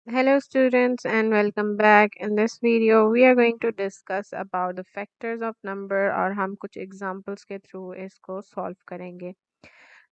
Hello students and welcome back. In this video we are going to discuss about the factors of number और हम कुछ examples के through इसको solve करेंगे।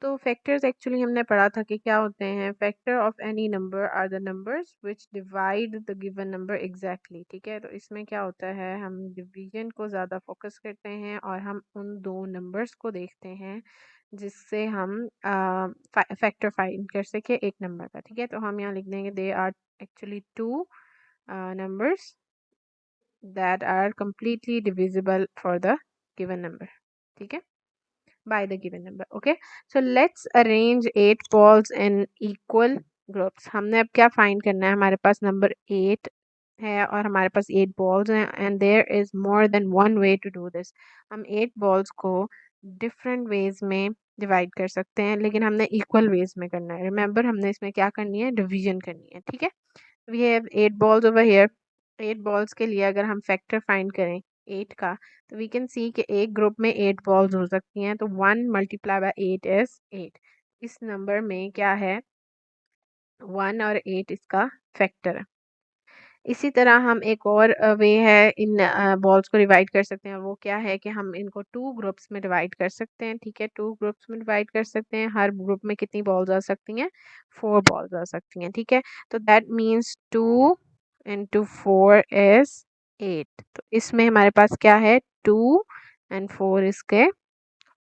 तो फैक्टर्स एक्चुअली हमने पढ़ा था कि क्या होते हैं। Factor of any number are the numbers which divide the given number exactly. ठीक है, तो इसमें क्या होता है, हम डिवीजन को ज़्यादा फोकस करते हैं और हम उन दो नंबर्स को देखते हैं जिससे हम फैक्टर फाइंड कर सके एक नंबर का। ठीक है, तो हम यहाँ लिख देंगे they are actually two numbers that are completely divisible for the given number. ठीक है, by the given number. Okay, so let's arrange 8 balls in equal groups. हमने अब क्या फाइंड करना है, हमारे पास नंबर 8 है और हमारे पास 8 balls हैं and there is more than one way to do this. हम 8 balls को different ways में डिवाइड कर सकते हैं, लेकिन हमने इक्वल वेज में करना है। रिमेंबर, हमने इसमें क्या करनी है, डिवीजन करनी है। ठीक है, we have 8 balls over here. 8 balls के लिए अगर हम फैक्टर फाइंड करें 8 का, तो वी कैन सी कि एक ग्रुप में 8 balls हो सकती हैं, तो 1 × 8 इज 8। इस नंबर में क्या है, 1 और 8 इसका फैक्टर है। इसी तरह हम एक और वे है इन बॉल्स को डिवाइड कर सकते हैं, वो क्या है कि हम इनको 2 ग्रुप्स में डिवाइड कर सकते हैं। ठीक है, 2 ग्रुप्स में डिवाइड कर सकते हैं। हर ग्रुप में कितनी बॉल्स आ सकती हैं, 4 बॉल्स आ सकती हैं। ठीक है, तो दैट मीन्स 2 × 4 इज 8। तो इसमें हमारे पास क्या है, 2 और 4 इसके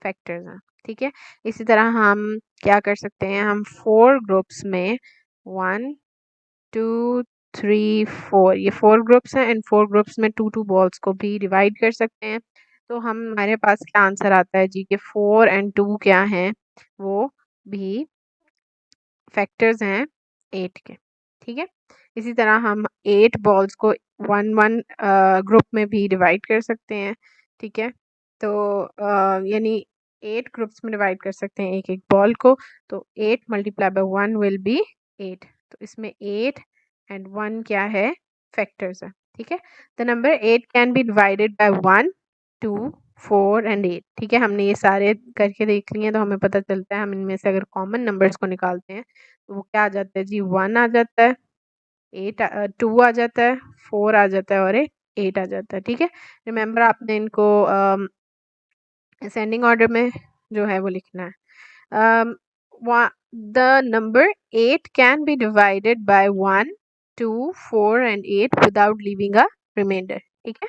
फैक्टर्स हैं। ठीक है, इसी तरह हम क्या कर सकते हैं, हम 4 ग्रुप्स में 1 2 3 4, ये 4 ग्रुप्स हैं। इन 4 ग्रुप्स में 2 2 बॉल्स को भी डिवाइड कर सकते हैं। तो हम हमारे पास क्या आंसर आता है जी, कि 4 और 2 क्या हैं, वो भी फैक्टर्स हैं 8 के। ठीक है, इसी तरह हम 8 बॉल्स को 1 1 ग्रुप में भी डिवाइड कर सकते हैं। ठीक है, तो यानी 8 ग्रुप्स में डिवाइड कर सकते हैं एक एक बॉल को। तो 8 × 1 विल बी 8। तो इसमें 8 और 1 क्या है, फैक्टर्स है। ठीक है, the number 8 can be divided by 1 2 4 और 8। ठीक है, हमने ये सारे करके देख लिए हैं, तो हमें पता चलता है हम इनमें से अगर कॉमन नंबर्स को निकालते हैं तो वो क्या आ जाता है जी, 1 आ जाता है, 2 आ जाता है, 4 आ जाता है और एक 8 आ जाता है। ठीक है, रिमेंबर आपने इनको असेंडिंग ऑर्डर में जो है वो लिखना है। The number 8 can be divided by 1 2 4 और 8 विदाउट लीविंग अ रिमाइंडर। ठीक है,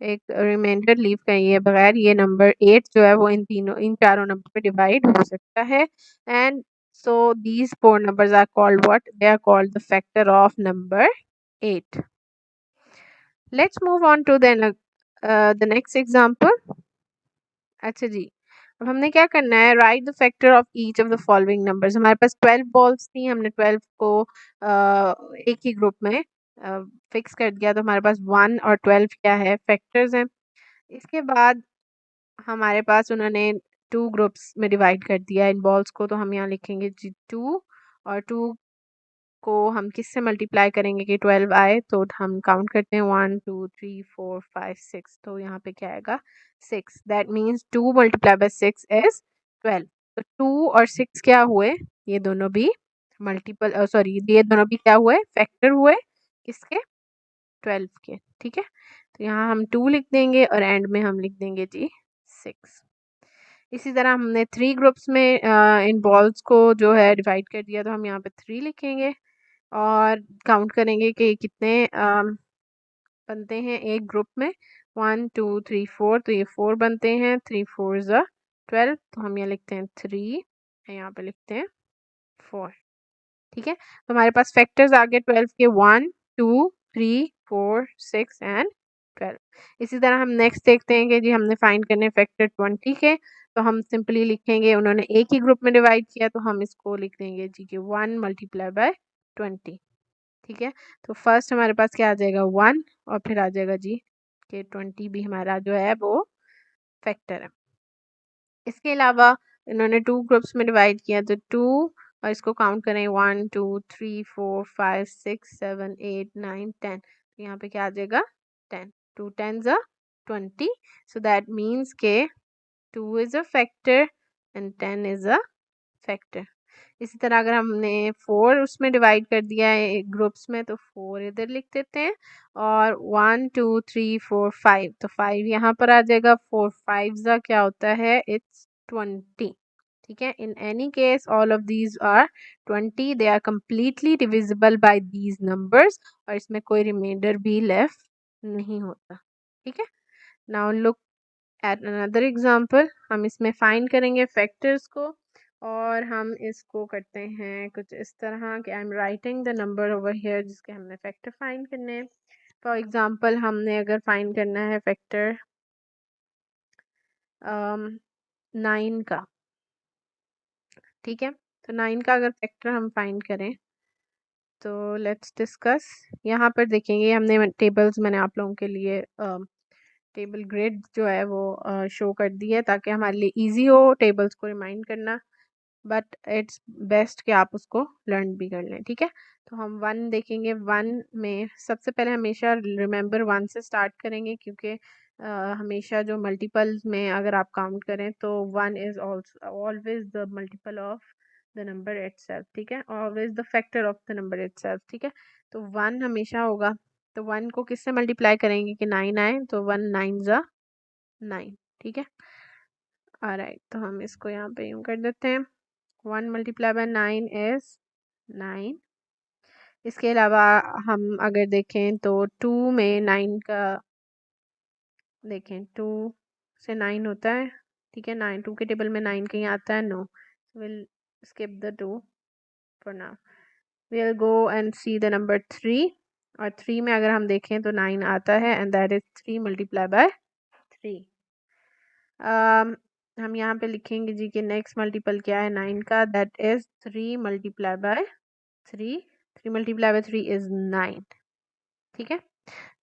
एक रिमाइंडर लीव करिए बगैर, ये नंबर 8 जो है वो इन चारों नंबर पे डिवाइड हो सकता है। And so these 4 numbers are called what, they are called the factor of number 8। Let's move on to the next example. अच्छा जी, अब हमने क्या करना है, right the factor of each of the following numbers. हमारे पास 12 बॉल्स थी, हमने 12 को एक ही ग्रुप में फिक्स कर दिया, तो हमारे पास 1 और 12 क्या है, फैक्टर्स हैं। इसके बाद हमारे पास उन्होंने 2 ग्रुप्स में डिवाइड कर दिया इन बॉल्स को, तो हम यहाँ लिखेंगे जी 2 और 2 को हम किससे मल्टीप्लाई करेंगे कि 12 आए, तो हम काउंट करते हैं 1 2 3 4 5 6। तो यहाँ पे क्या आएगा, 6। That means 2 × 6 is 12। तो 2 और 6 क्या हुए, ये दोनों भी मल्टीपल सॉरी ये दोनों भी क्या हुए, फैक्टर हुए किसके, 12 के। ठीक है, तो यहाँ हम 2 लिख देंगे और एंड में हम लिख देंगे जी 6। इसी तरह हमने 3 ग्रुप्स में इन बॉल्स को जो है डिवाइड कर दिया, तो हम यहाँ पे 3 लिखेंगे और काउंट करेंगे कि कितने बनते हैं एक ग्रुप में, 1 2 3 4। तो ये 4 बनते हैं, 3 4 ज़ा 12। तो हम यहाँ लिखते हैं 3, यहाँ पे लिखते हैं 4। ठीक है, तो हमारे पास फैक्टर्स आ गए 12 के, 1 2 3 4 6 एंड 12। इसी तरह हम नेक्स्ट देखते हैं कि जी हमने फाइंड करने फैक्टर 20 के, तो हम सिंपली लिखेंगे, उन्होंने एक ही ग्रुप में डिवाइड किया, तो हम इसको लिख देंगे जी कि 1 × 20। ठीक है, तो फर्स्ट हमारे पास क्या आ जाएगा, 1, और फिर आ जाएगा जी कि 20 भी हमारा जो है वो फैक्टर है। इसके अलावा इन्होंने 2 ग्रुप्स में डिवाइड किया, तो 2 और इसको काउंट करें 1 2 3 4 5 6 7 8 9 10। तो यहाँ पे क्या आ जाएगा, 10। 2 10 ज़ा 20। सो दैट मीन्स के 2 is a factor and 10 is a factor. इसी तरह अगर हमने 4 उसमें डिवाइड कर दिया है ग्रुप्स में, तो 4 इधर लिख देते हैं, और 1 2 3 4 5, तो 5 यहाँ पर आ जाएगा। 4 5 ज़ा क्या होता है, इट्स 20। ठीक है, in any case all of these are 20, they are completely divisible by these numbers, और इसमें कोई रिमाइंडर भी लेफ्ट नहीं होता। ठीक है, now look at another example. हम इसमें फाइंड करेंगे फैक्टर्स को, और हम इसको करते हैं कुछ इस तरह कि I am writing the number over here जिसके हमने फैक्टर फाइंड करने हैं। फॉर एग्जांपल हमने अगर फाइंड करना है फैक्टर 9 का। ठीक है, तो 9 का अगर फैक्टर हम फाइंड करें तो लेट्स डिस्कस। यहाँ पर देखेंगे हमने टेबल्स, मैंने आप लोगों के लिए टेबल ग्रिड जो है वो शो कर दी है ताकि हमारे लिए इजी हो टेबल्स को रिमाइंड करना, बट इट्स बेस्ट कि आप उसको लर्न भी कर लें। ठीक है, तो हम 1 देखेंगे। 1 में सबसे पहले हमेशा रिमेंबर 1 से स्टार्ट करेंगे, क्योंकि हमेशा जो मल्टीपल में अगर आप काउंट करें तो 1 is always the multiple of the number itself. ठीक है, always the factor of the number itself. ठीक है, तो 1 हमेशा होगा। तो 1 को किससे मल्टीप्लाई करेंगे कि 9 आए, तो 1 9 ज़ा 9। ठीक है, ऑलराइट, तो हम इसको यहाँ पे यूँ कर देते हैं। 1 मल्टीप्लाई बाय 9 इज़ 9। इसके अलावा हम अगर देखें तो 2 में 9 का देखें, 2 से 9 होता है। ठीक है, 9 2 के टेबल में 9 कहीं आता है, no, will skip the 2 for now. Will go and see the number 3, और 3 में अगर हम देखें तो 9 आता है, and that is 3 multiply by 3। हम यहाँ पे लिखेंगे जी कि नेक्स्ट मल्टीपल क्या है 9 का, that is 3 multiply by 3। 3 multiply by 3 is 9। ठीक है,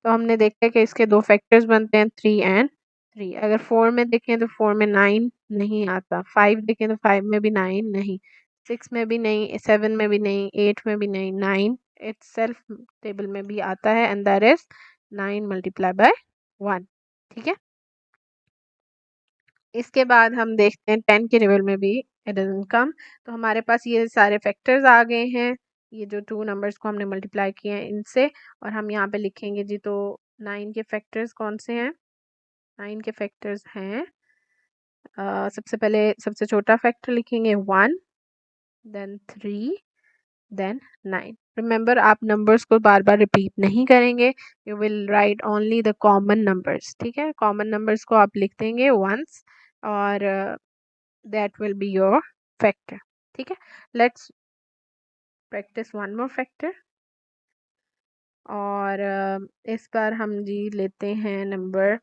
तो हमने देखा है कि इसके दो फैक्टर्स बनते हैं 3 एंड 3। अगर 4 में देखें तो 4 में 9 नहीं आता। 5 देखें तो 5 में भी 9 नहीं, 6 में भी नहीं, 7 में भी नहीं, 8 में भी नहीं, 9 इटसेल्फ टेबल में भी आता है, and that is 9 multiply by 1। ठीक है, इसके बाद हम देखते हैं 10 के टेबल में भी इट डजंट कम। तो हमारे पास ये सारे फैक्टर्स आ गए हैं, ये जो 2 नंबर्स को हमने मल्टीप्लाई किए हैं इनसे, और हम यहाँ पे लिखेंगे जी। तो 9 के फैक्टर्स कौन से हैं? 9 के फैक्टर्स हैं, सबसे पहले सबसे छोटा फैक्टर लिखेंगे 1, देन 3, देन 9। रिमेंबर, आप नंबर्स को बार बार रिपीट नहीं करेंगे, you will write only the common numbers. ठीक है, कॉमन नंबर्स को आप लिख देंगे वंस, और that will be your factor। ठीक है, let's practice one more factor। और इस बार हम जी लेते हैं नंबर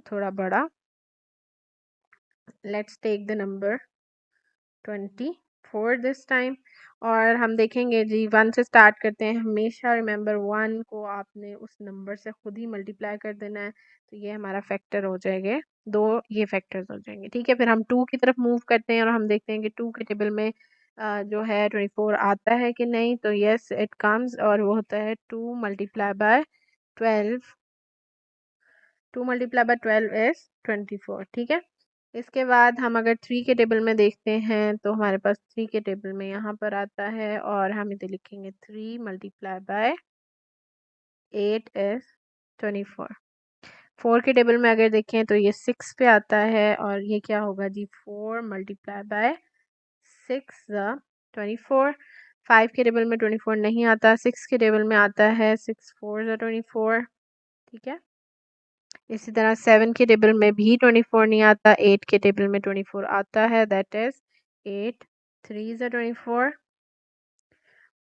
थोड़ा बड़ा। let's take the number 24 this time, और हम देखेंगे जी 1 से स्टार्ट करते हैं। हमेशा रिमेंबर 1 को आपने उस नंबर से खुद ही मल्टीप्लाई कर देना है, तो ये हमारा फैक्टर हो जाएंगे, दो ये फैक्टर्स हो जाएंगे। ठीक है, फिर हम 2 की तरफ मूव करते हैं और हम देखते हैं कि 2 के टेबल में जो है 24 आता है कि नहीं, तो यस इट कम्स, और वो होता है 2 multiply by 12। 2 multiply by 12 is 24। ठीक है, इसके बाद हम अगर 3 के टेबल में देखते हैं तो हमारे पास 3 के टेबल में यहाँ पर आता है, और हम इसे लिखेंगे 3 मल्टीप्लाई बाय 8 इज 24। 4 के टेबल में अगर देखें तो ये 6 पे आता है, और ये क्या होगा जी 4 मल्टीप्लाई बाय 6 ज़ा 24। 5 के टेबल में 24 नहीं आता, 6 के टेबल में आता है 6 4 ज़ा 24। ठीक है, इसी तरह 7 के टेबल में भी 24 नहीं आता, 8 के टेबल में 24 आता है, दैट इज 8 3 ज़ा 24।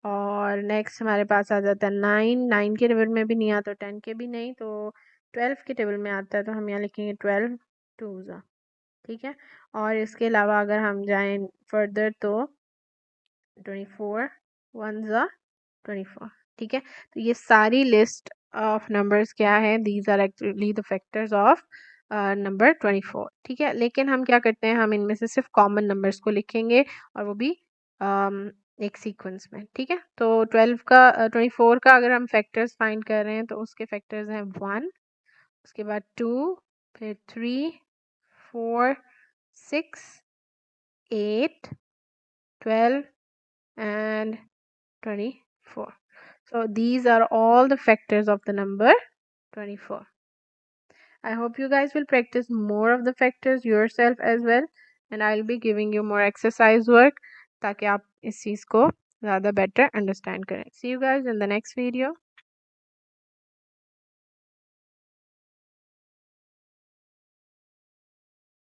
और नेक्स्ट हमारे पास आ जाता है 9। 9 के टेबल में भी नहीं आता, 10 के भी नहीं, तो 12 के टेबल में आता है, तो हम यहाँ लिखेंगे 12 2 ज़ा। ठीक है, और इसके अलावा अगर हम जाएं फर्दर तो 24 1 ज़ा 24। ठीक है, तो ये सारी लिस्ट ऑफ नंबर्स क्या है, these are actually the factors of number 24। ठीक है, लेकिन हम क्या करते हैं, हम इनमें से सिर्फ कॉमन नंबर्स को लिखेंगे, और वो भी एक सीक्वेंस में। ठीक है, तो 12 का 24 का अगर हम फैक्टर्स फाइंड कर रहे हैं तो उसके फैक्टर्स हैं 1, उसके बाद 2, फिर 3 4 6 8, 12, and 24. So these are all the factors of the number 24. I hope you guys will practice more of the factors yourself as well, and I'll be giving you more exercise work ताकि आप इस चीज़ को ज़्यादा better understand करें. See you guys in the next video.